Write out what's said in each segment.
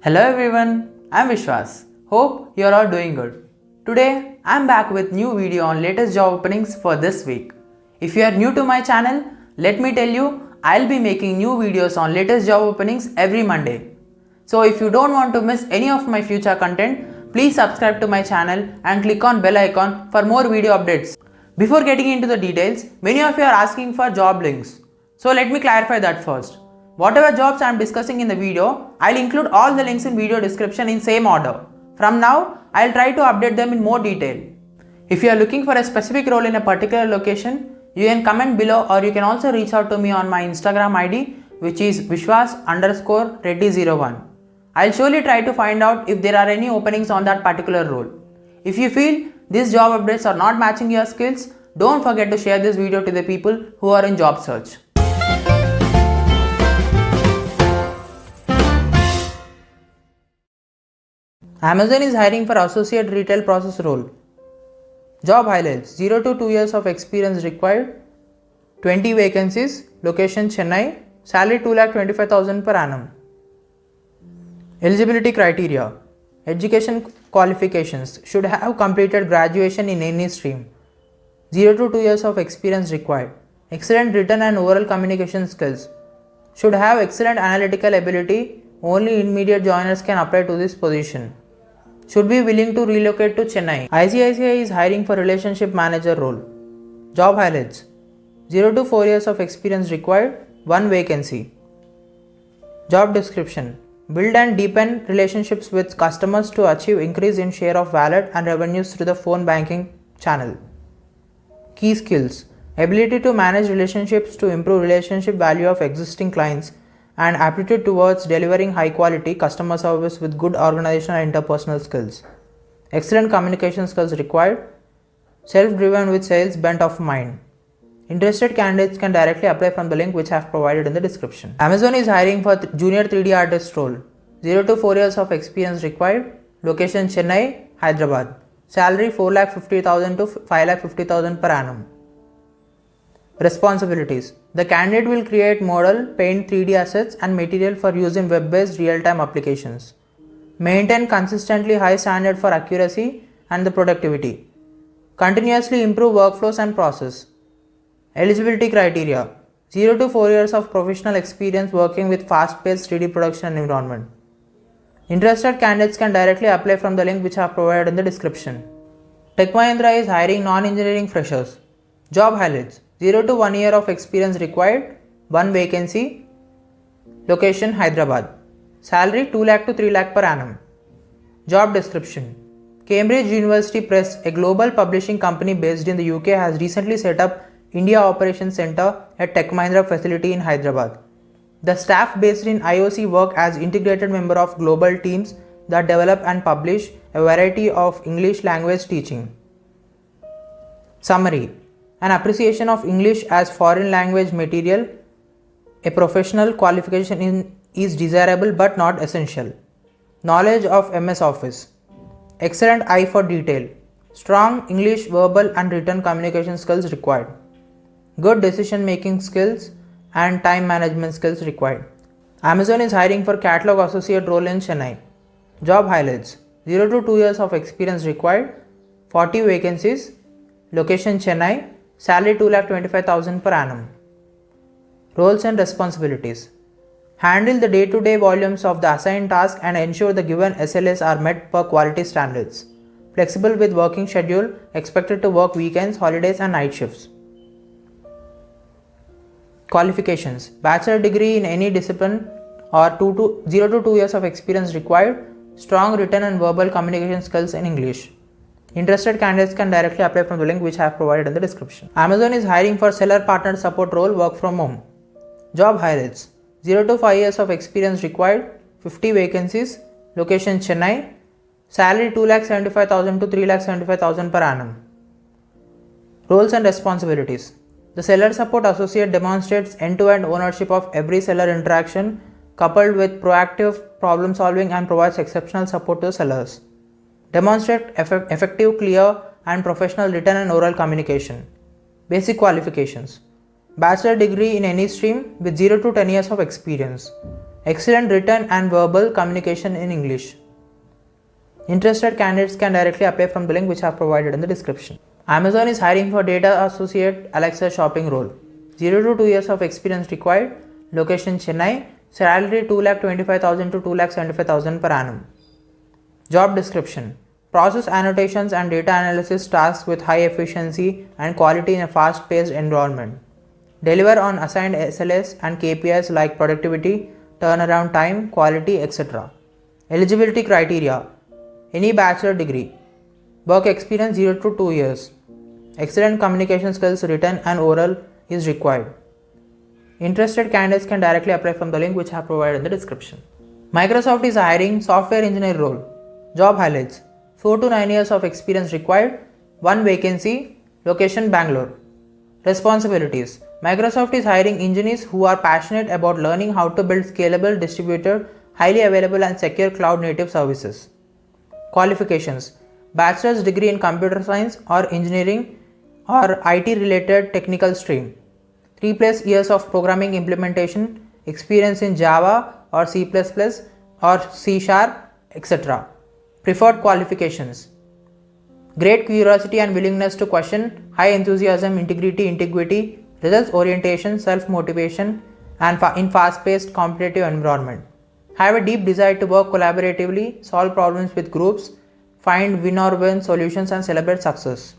Hello everyone, I'm Vishwas. Hope you're all doing good. Today, I'm back with new video on latest job openings for this week. If you are new to my channel, let me tell you, I'll be making new videos on latest job openings every Monday. So if you don't want to miss any of my future content, please subscribe to my channel and click on bell icon for more video updates. Before getting into the details, many of you are asking for job links. So let me clarify that first. Whatever jobs I am discussing in the video, I'll include all the links in video description in same order. From now, I'll try to update them in more detail. If you are looking for a specific role in a particular location, you can comment below or you can also reach out to me on my Instagram ID, which is Vishwas_Reddy01. I'll surely try to find out if there are any openings on that particular role. If you feel these job updates are not matching your skills, don't forget to share this video to the people who are in job search. Amazon is hiring for associate retail process role. Job highlights: 0 to 2 years of experience required, 20 vacancies, location Chennai, salary 2,25,000 per annum. Eligibility criteria: education qualifications, should have completed graduation in any stream, 0 to 2 years of experience required, excellent written and oral communication skills, should have excellent analytical ability, only immediate joiners can apply to this position, should be willing to relocate to Chennai. ICICI is hiring for relationship manager role. Job highlights: 0 to 4 years of experience required, 1 vacancy. Job description: build and deepen relationships with customers to achieve increase in share of wallet and revenues through the phone banking channel. Key skills: ability to manage relationships to improve relationship value of existing clients and aptitude towards delivering high quality customer service with good organizational and interpersonal skills. Excellent communication skills required. Self-driven with sales bent of mind. Interested candidates can directly apply from the link which I have provided in the description. Amazon is hiring for junior 3D artist role. 0 to 4 years of experience required. Location Chennai, Hyderabad. Salary 4,50,000 to 5,50,000 per annum. Responsibilities: the candidate will create, model, paint 3D assets and material for use in web-based real-time applications. Maintain consistently high standard for accuracy and the productivity. Continuously improve workflows and process. Eligibility criteria: 0 to 4 years of professional experience working with fast-paced 3D production environment. Interested candidates can directly apply from the link which I have provided in the description. Tech Mahindra is hiring non-engineering freshers. Job highlights: 0 to 1 year of experience required, 1 vacancy, location Hyderabad, salary 2 lakh to 3 lakh per annum. Job description: Cambridge University Press, a global publishing company based in the UK, has recently set up India Operations Center at Tech Mahindra facility in Hyderabad. The staff based in IOC work as integrated member of global teams that develop and publish a variety of English language teaching. Summary: an appreciation of English as foreign language material. A professional qualification is desirable but not essential. Knowledge of MS Office. Excellent eye for detail. Strong English verbal and written communication skills required. Good decision making skills and time management skills required. Amazon is hiring for catalog associate role in Chennai. Job highlights: 0 to 2 years of experience required, 40 vacancies, location Chennai, salary 2,25,000 per annum. Roles and responsibilities: handle the day-to-day volumes of the assigned task and ensure the given SLAs are met per quality standards. Flexible with working schedule, expected to work weekends, holidays and night shifts. Qualifications: bachelor degree in any discipline or 0 to 2 years of experience required, strong written and verbal communication skills in English. Interested candidates can directly apply from the link which I have provided in the description. Amazon is hiring for seller partner support role, work from home. Job highlights: 0 to 5 years of experience required, 50 vacancies, location Chennai, salary 2,75,000 to 3,75,000 per annum. Roles and responsibilities: the seller support associate demonstrates end-to-end ownership of every seller interaction coupled with proactive problem solving and provides exceptional support to sellers. Demonstrate effective, clear and professional written and oral communication. Basic qualifications: bachelor degree in any stream with 0 to 10 years of experience. Excellent written and verbal communication in English. Interested candidates can directly apply from the link which I have provided in the description. Amazon is hiring for data associate Alexa shopping role. 0 to 2 years of experience required. Location Chennai. Salary 2,25,000 to 2,75,000 per annum. Job description. Process annotations and data analysis tasks with high efficiency and quality in a fast-paced environment. Deliver on assigned SLAs and KPIs like productivity, turnaround time, quality, etc. Eligibility criteria. Any bachelor degree. Work experience 0 to 2 years. Excellent communication skills, written and oral, is required. Interested candidates can directly apply from the link which I have provided in the description. Microsoft is hiring software engineer role. Job highlights. 4 to 9 years of experience required. 1 vacancy. Location Bangalore. Responsibilities. Microsoft is hiring engineers who are passionate about learning how to build scalable, distributed, highly available and secure cloud native services. Qualifications. Bachelor's degree in computer science or engineering or IT related technical stream. 3+ years of programming implementation, experience in Java or C++ or C#, etc. Preferred qualifications. Great curiosity and willingness to question, high enthusiasm, integrity, results orientation, self-motivation, and in fast-paced competitive environment. Have a deep desire to work collaboratively, solve problems with groups, find win-or-win solutions and celebrate success.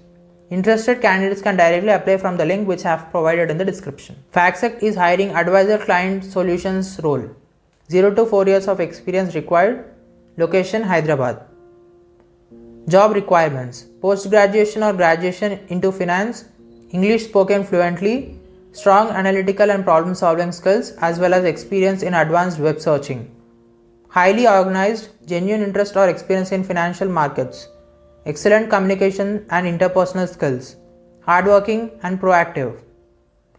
Interested candidates can directly apply from the link which I have provided in the description. FactSet is hiring advisor client solutions role. 0 to 4 years of experience required. Location Hyderabad. Job requirements. Post-graduation or graduation into finance, English spoken fluently, strong analytical and problem-solving skills as well as experience in advanced web searching. Highly organized, genuine interest or experience in financial markets. Excellent communication and interpersonal skills. Hardworking and proactive.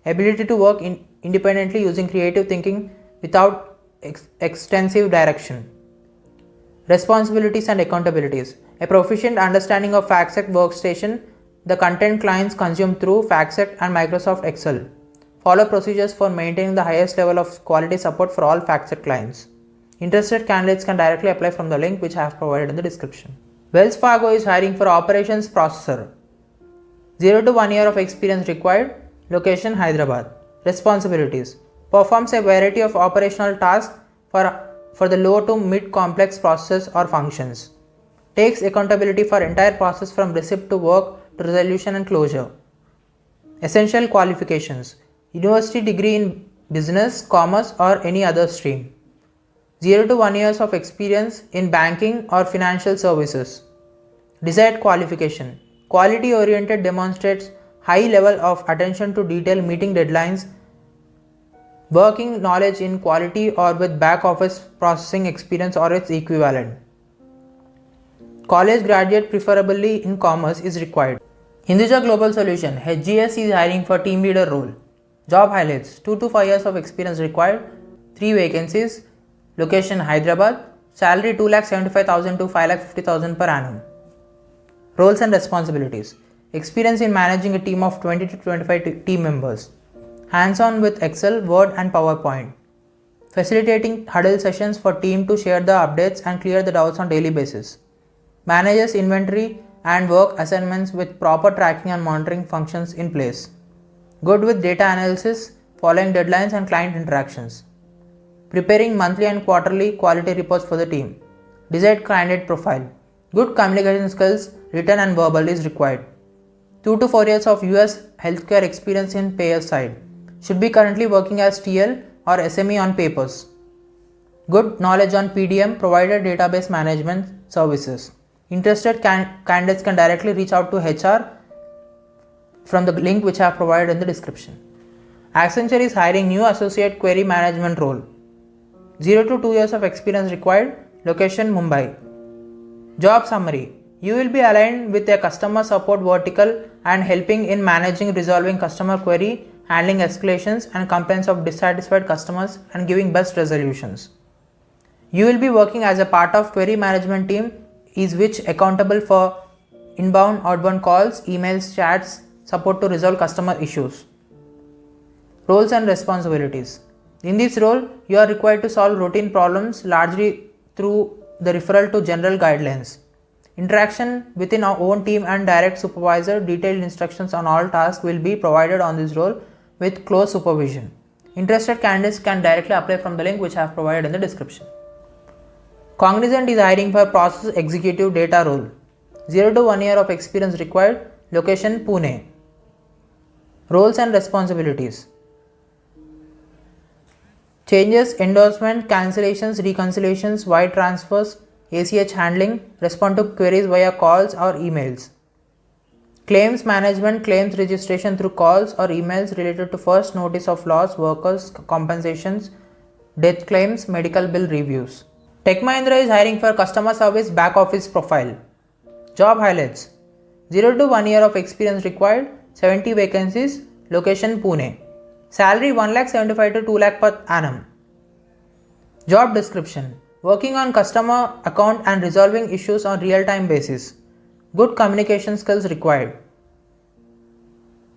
Ability to work independently using creative thinking without extensive direction. Responsibilities and accountabilities. A proficient understanding of FactSet workstation, the content clients consume through FactSet and Microsoft Excel. Follow procedures for maintaining the highest level of quality support for all FactSet clients. Interested candidates can directly apply from the link which I have provided in the description. Wells Fargo is hiring for operations processor. 0 to 1 year of experience required. Location Hyderabad. Responsibilities. Performs a variety of operational tasks for the low to mid complex processes or functions. Takes accountability for entire process from receipt to work to resolution and closure. Essential qualifications. University degree in business, commerce or any other stream. 0 to 1 years of experience in banking or financial services. Desired qualification. Quality oriented, demonstrates high level of attention to detail, meeting deadlines, working knowledge in quality or with back office processing experience or its equivalent. College graduate preferably in commerce is required. Hinduja Global Solution HGS is hiring for team leader role. Job highlights. 2 to 5 years of experience required. 3 vacancies. Location Hyderabad. Salary 2,75,000 to 5,50,000 per annum. Roles and responsibilities. Experience in managing a team of 20 to 25 team members. Hands-on with Excel, Word and PowerPoint. Facilitating huddle sessions for team to share the updates and clear the doubts on daily basis. Manages inventory and work assignments with proper tracking and monitoring functions in place. Good with data analysis, following deadlines and client interactions. Preparing monthly and quarterly quality reports for the team. Desired candidate profile. Good communication skills, written and verbal is required. 2 to 4 years of US healthcare experience in payer side. Should be currently working as TL or SME on papers. Good knowledge on PDM, provided database management services. Interested candidates can directly reach out to HR from the link which I have provided in the description. Accenture is hiring new associate query management role. 0 to 2 years of experience required. Location Mumbai. Job summary. You will be aligned with a customer support vertical and helping in managing, resolving customer query, handling escalations and complaints of dissatisfied customers and giving best resolutions. You will be working as a part of query management team is which accountable for inbound, outbound calls, emails, chats, support to resolve customer issues. Roles and responsibilities. In this role, you are required to solve routine problems largely through the referral to general guidelines. Interaction within our own team and direct supervisor, detailed instructions on all tasks will be provided on this role with close supervision. Interested candidates can directly apply from the link which I have provided in the description. Cognizant is hiring for process executive data role. 0 to 1 year of experience required. Location Pune. Roles and responsibilities: changes, endorsement, cancellations, reconciliations, wire transfers, ACH handling, respond to queries via calls or emails. Claims management, claims registration through calls or emails related to first notice of loss, workers' compensations, death claims, medical bill reviews. Tech Mahindra is hiring for customer service back office profile. Job highlights: 0 to 1 year of experience required, 70 vacancies, location Pune. Salary 1,75,000 to 2,00,000 per annum. Job description: working on customer account and resolving issues on real-time basis. Good communication skills required.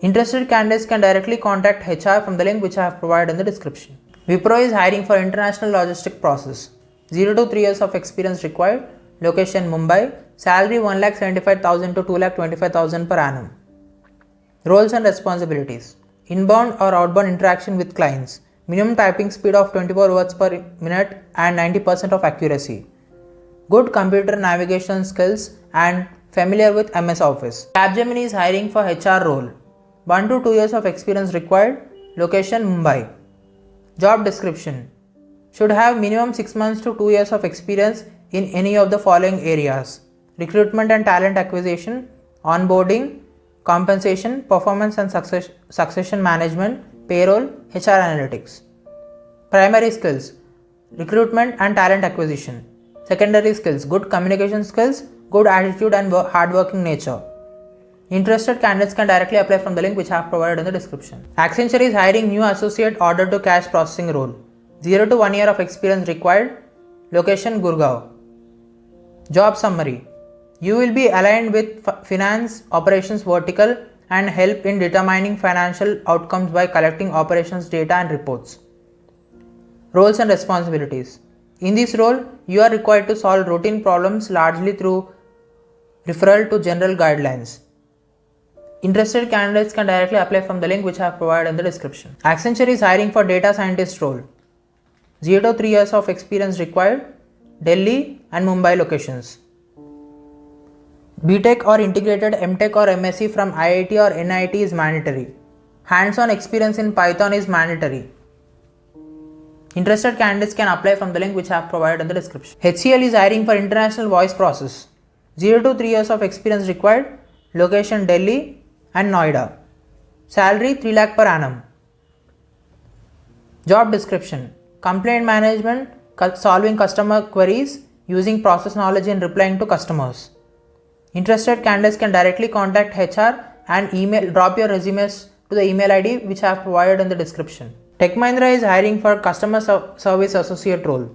Interested candidates can directly contact HR from the link which I have provided in the description. Wipro is hiring for international logistic process. 0 to 3 years of experience required. Location Mumbai. Salary 1,75,000 to 2,25,000 per annum. Roles and responsibilities: inbound or outbound interaction with clients. Minimum typing speed of 24 words per minute and 90% of accuracy. Good computer navigation skills and familiar with MS Office. Capgemini is hiring for HR role. 1 to 2 years of experience required. Location Mumbai. Job description: should have minimum 6 months to 2 years of experience in any of the following areas: recruitment and talent acquisition, onboarding, compensation, performance and succession management, payroll, HR analytics. Primary skills: recruitment and talent acquisition. Secondary skills: good communication skills, good attitude and hardworking nature. Interested candidates can directly apply from the link which I have provided in the description. Accenture is hiring new associate order to cash processing role. 0 to 1 year of experience required. Location Gurgaon. Job summary: you will be aligned with finance operations vertical and help in determining financial outcomes by collecting operations data and reports. Roles and responsibilities: in this role, you are required to solve routine problems largely through referral to general guidelines. Interested candidates can directly apply from the link which I have provided in the description. Accenture is hiring for data scientist role. 0 to 3 years of experience required. Delhi and Mumbai locations. BTech or integrated MTech or MSc from IIT or NIT is mandatory. Hands-on experience in Python is mandatory. Interested candidates can apply from the link which I have provided in the description. HCL is hiring for international voice process. 0 to 3 years of experience required. Location Delhi and Noida. Salary 3 lakh per annum. Job description: complaint management, solving customer queries, using process knowledge in replying to customers. Interested candidates can directly contact HR and drop your resumes to the email ID which I have provided in the description. Tech Mahindra is hiring for customer service associate role.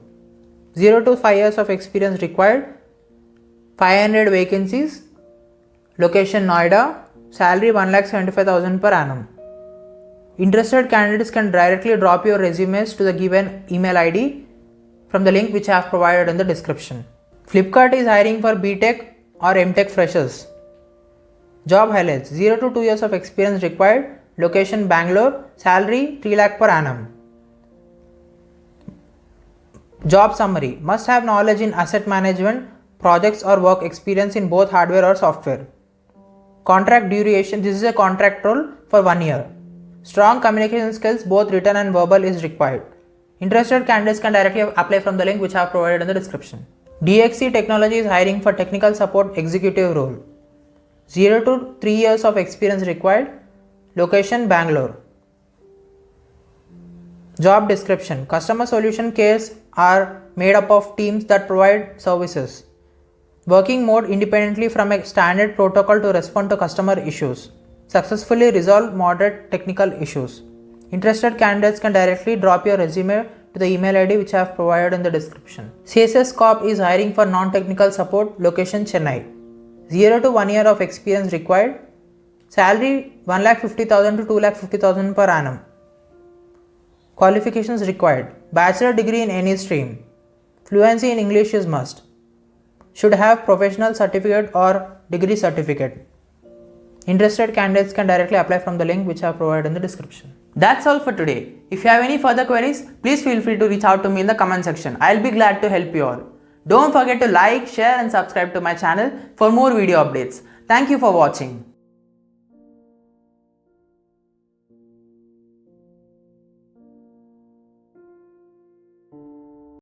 0 to 5 years of experience required. 500 vacancies. Location Noida. Salary 1,75,000 per annum. Interested candidates can directly drop your resumes to the given email ID from the link which I have provided in the description. Flipkart is hiring for BTech or MTech freshers. Job highlights: 0 to 2 years of experience required. Location Bangalore. Salary 3 lakh per annum. Job summary: must have knowledge in asset management, projects or work experience in both hardware or software. Contract duration: this is a contract role for 1 year. Strong communication skills, both written and verbal, is required. Interested candidates can directly apply from the link which I have provided in the description. DXC Technology is hiring for technical support executive role. 0 to 3 years of experience required. Location Bangalore. Job description: customer solution cares are made up of teams that provide services. Working mode: independently from a standard protocol to respond to customer issues. Successfully resolve moderate technical issues. Interested candidates can directly drop your resume to the email ID which I have provided in the description. CSS Corp is hiring for non-technical support. Location Chennai. 0 to 1 year of experience required. Salary 1,50,000 to 2,50,000 per annum. Qualifications required: bachelor degree in any stream. Fluency in English is must. Should have professional certificate or degree certificate. Interested candidates can directly apply from the link which I have provided in the description. That's all for today. If you have any further queries, please feel free to reach out to me in the comment section. I'll be glad to help you all. Don't forget to like, share and subscribe to my channel for more video updates. Thank you for watching.